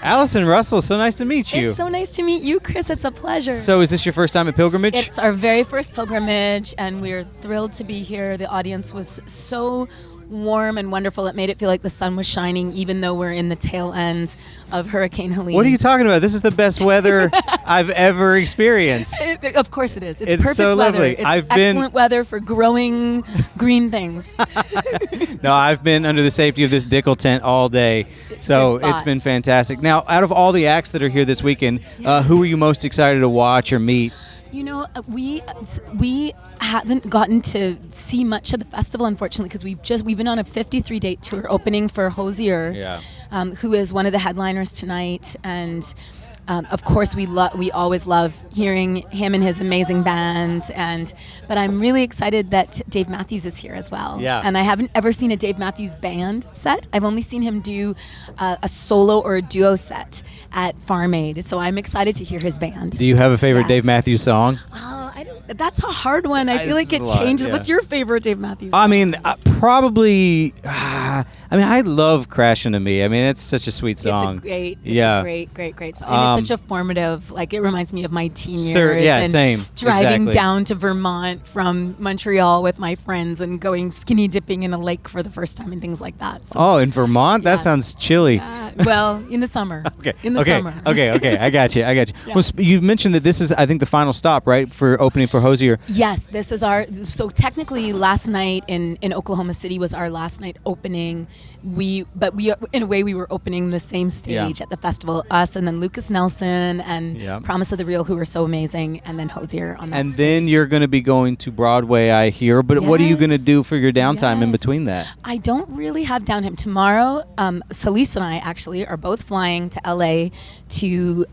Allison Russell, so nice to meet you. It's so nice to meet you, Chris. It's a pleasure. So is this your first time at Pilgrimage? It's our very first pilgrimage, and we're thrilled to be here. The audience was so warm and wonderful. It made it feel like the sun was shining, even though we're in the tail end of Hurricane Helene. What are you talking about? This is the best weather I've ever experienced. Of course it is. It's perfect so weather. lovely. It's excellent weather for growing green things. No, I've been under the safety of this Dickel tent all day, so it's been fantastic. Now, out of all the acts that are here this weekend, who are you most excited to watch or meet? You know, we haven't gotten to see much of the festival, unfortunately, because we've been on a 53-date tour opening for Hozier, who is one of the headliners tonight, and of course we always love hearing him and his amazing band, but I'm really excited that Dave Matthews is here as well. Yeah. And I haven't ever seen a Dave Matthews band set. I've only seen him do a solo or a duo set at Farm Aid, so I'm excited to hear his band. Do you have a favorite Dave Matthews song? That's a hard one. I feel like it changes. What's your favorite Dave Matthews song? I mean, probably. I love "Crash Into Me." I mean, it's such a sweet song. It's a great song. And it's such a formative. Like, it reminds me of my teen years. Yeah, same. Driving down to Vermont from Montreal with my friends and going skinny dipping in a lake for the first time and things like that. So, in Vermont? That sounds chilly. Well, in the summer. Summer. Okay. I got you. Yeah. Well, you mentioned that this is, I think, the final stop, right, for opening for Hozier. Yes, this is so technically last night in Oklahoma City was our last night opening. We in a way we were opening the same stage at the festival, us and then Lucas Nelson and Promise of the Real, who are so amazing, and then Hozier on that And stage. then you're going to be going to Broadway, I hear, but what are you going to do for your downtime in between that? I don't really have downtime. Tomorrow, Celise and I actually are both flying to LA to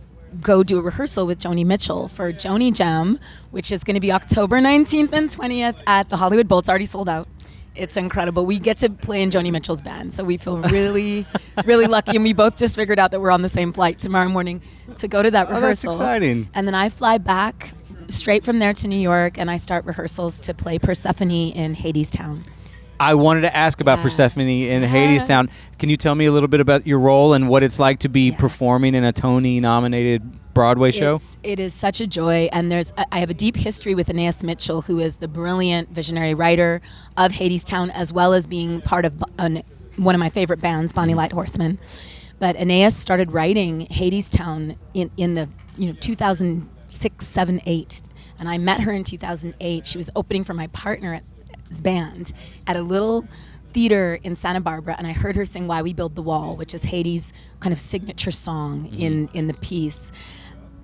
go do a rehearsal with Joni Mitchell for Joni Jam, which is going to be October 19th and 20th at the Hollywood Bowl. It's already sold out. It's incredible. We get to play in Joni Mitchell's band, so we feel really, really lucky. And we both just figured out that we're on the same flight tomorrow morning to go to that rehearsal. That's exciting. And then I fly back straight from there to New York, and I start rehearsals to play Persephone in Hadestown. I wanted to ask about Persephone in Hadestown. Can you tell me a little bit about your role and what it's like to be performing in a Tony-nominated Broadway show? It is such a joy, and I have a deep history with Joni Mitchell, who is the brilliant visionary writer of Hadestown, as well as being part of one of my favorite bands, Bonnie Light Horseman. But Joni started writing Hadestown in the 2006, 7, 8, and I met her in 2008. She was opening for my partner at his band at a little theater in Santa Barbara, and I heard her sing Why We Build the Wall, which is Hade's kind of signature song in the piece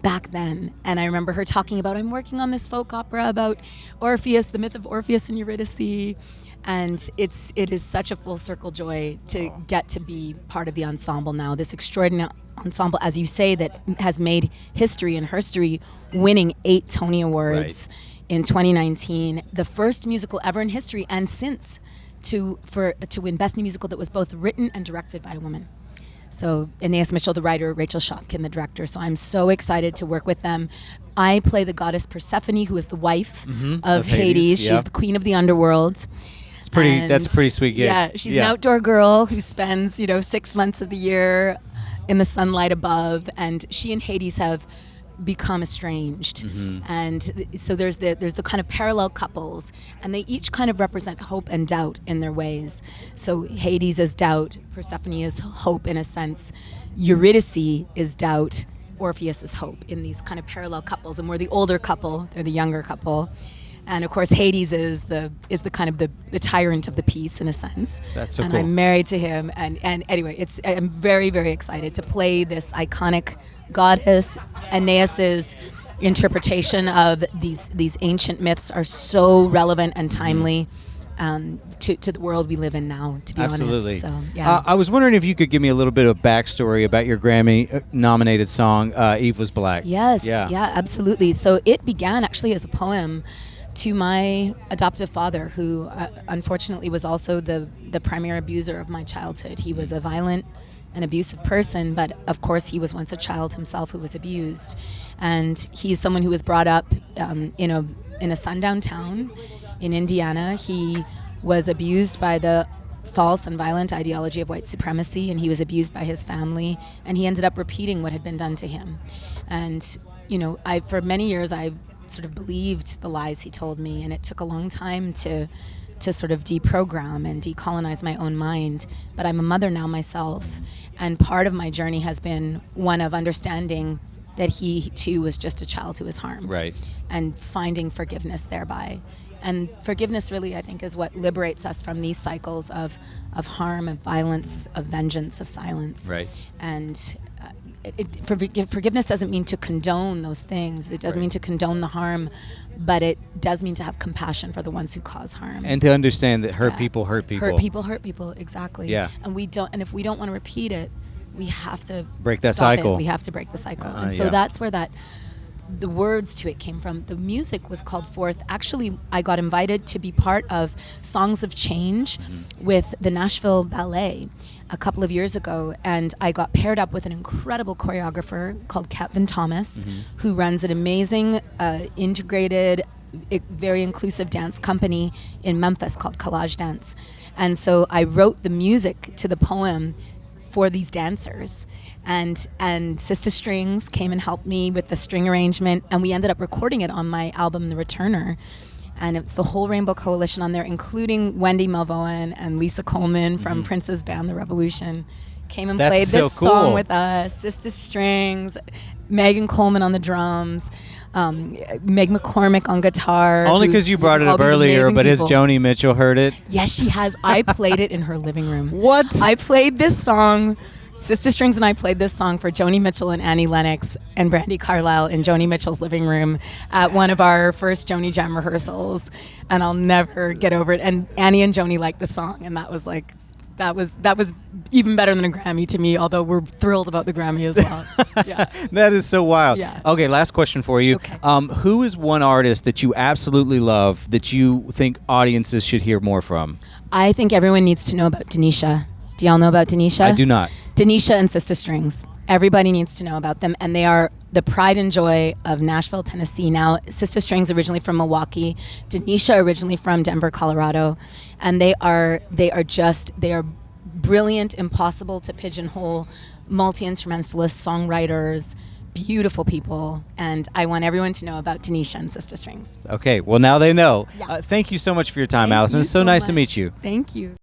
back then. And I remember her talking about, I'm working on this folk opera about Orpheus, the myth of Orpheus and Eurydice. And it is such a full circle joy to get to be part of the ensemble now, this extraordinary ensemble, as you say, that has made history in herstory, winning 8 Tony Awards in 2019, the first musical ever in history and since to win Best New Musical that was both written and directed by a woman. So Joni Mitchell, the writer, Rachel Shofkin, the director. So I'm so excited to work with them. I play the goddess Persephone, who is the wife of Hades. She's the queen of the underworld. That's a pretty sweet gig. Yeah, she's an outdoor girl who spends 6 months of the year in the sunlight above, and she and Hades have become estranged, and so there's the kind of parallel couples, and they each kind of represent hope and doubt in their ways. So Hades is doubt, Persephone is hope in a sense, Eurydice is doubt, Orpheus is hope, in these kind of parallel couples, and we're the older couple, they're the younger couple. And of course, Hades is the kind of the tyrant of the piece in a sense. That's so and cool. I'm married to him, and anyway, I'm very, very excited to play this iconic goddess. Aeneas's interpretation of these ancient myths are so relevant and timely to the world we live in now, to be Absolutely. honest. So, yeah. I was wondering if you could give me a little bit of backstory about your Grammy-nominated song, Eve Was Black. Yes, yeah, absolutely. So it began actually as a poem to my adoptive father, who unfortunately was also the primary abuser of my childhood. He was a violent and abusive person, but of course he was once a child himself who was abused. And he's someone who was brought up in a sundown town in Indiana. He was abused by the false and violent ideology of white supremacy, and he was abused by his family, and he ended up repeating what had been done to him. And for many years I sort of believed the lies he told me, and it took a long time to sort of deprogram and decolonize my own mind. But I'm a mother now myself, and part of my journey has been one of understanding that he too was just a child who was harmed, right, and finding forgiveness thereby. And forgiveness really, I think, is what liberates us from these cycles of harm, of violence, of vengeance, of silence. Right. And forgiveness doesn't mean to condone those things. It doesn't mean to condone the harm, but it does mean to have compassion for the ones who cause harm. And to understand that hurt people hurt people. Hurt people hurt people, exactly. Yeah. And if we don't want to repeat it, we have to break that stop cycle. it. We have to break the cycle. And so that's where the words to it came from. The music was called forth. Actually, I got invited to be part of Songs of Change with the Nashville Ballet a couple of years ago, and I got paired up with an incredible choreographer called Kevin Thomas, who runs an amazing integrated, very inclusive dance company in Memphis called Collage Dance. And so I wrote the music to the poem for these dancers, and Sister Strings came and helped me with the string arrangement, and we ended up recording it on my album The Returner. And it's the whole Rainbow Coalition on there, including Wendy Melvoin and Lisa Coleman from Prince's band The Revolution came and played this song with us. Sister Strings, Megan Coleman on the drums, Meg McCormick on guitar. Only because you brought it up earlier, but has Joni Mitchell heard it? Yes, she has. I played it in her living room. What? I played this song. Sister Strings and I played this song for Joni Mitchell and Annie Lennox and Brandi Carlile in Joni Mitchell's living room at one of our first Joni Jam rehearsals, and I'll never get over it. And Annie and Joni liked the song, and that was even better than a Grammy to me, although we're thrilled about the Grammy as well. Yeah. That is so wild. Yeah. Okay, last question for you. Okay. Who is one artist that you absolutely love that you think audiences should hear more from? I think everyone needs to know about Denisha. Do y'all know about Denisha? I do not. Denisha and Sister Strings. Everybody needs to know about them, and they are the pride and joy of Nashville, Tennessee. Now, Sister Strings originally from Milwaukee, Denisha originally from Denver, Colorado, and they are brilliant, impossible to pigeonhole, multi-instrumentalists, songwriters, beautiful people, and I want everyone to know about Denisha and Sister Strings. Okay, well now they know. Yeah. Thank you so much for your time, Thank Allison. you It's so nice to much. meet you. Thank you.